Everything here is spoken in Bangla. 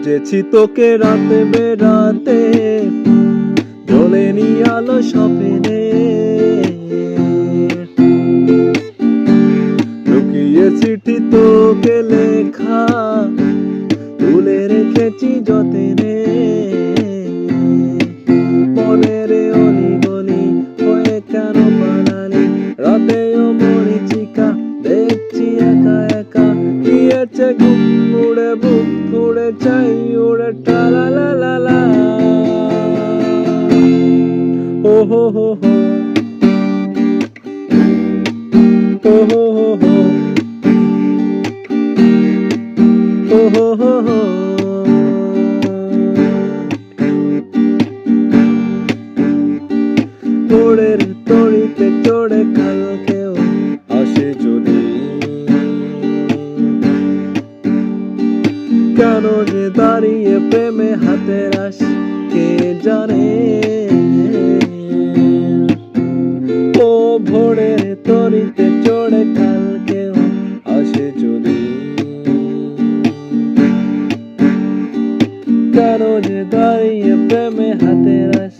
খুঁজেছি তোকে রাতে বেরাতে, জ্বলেনি আলো স্বপ্নে। লুকিয়ে চিঠি তোকে লেখা, তুলে রেখেছি যতনে। মনের অলিগলি হয়ে কেন পালালি, রাতেও মরিচিকা দেখছি একা একা। গিয়েছে ঘুম উড়ে, বুক ফুড়ে, চাই উড়ে, টালা লা লা লা। ও হো হো হো, ও হো হো হো, ও হো হো হো। ভোরের তড়িতে চড়ে কালকেও আসে যদি, কেন যে দাঁড়িয়ে প্রেমে হাতের আশ কে জানে। ও ভোরের তড়িতে চড়ে কালকেও আসে যদি, কেন যে দাঁড়িয়ে প্রেমে হাতের আশ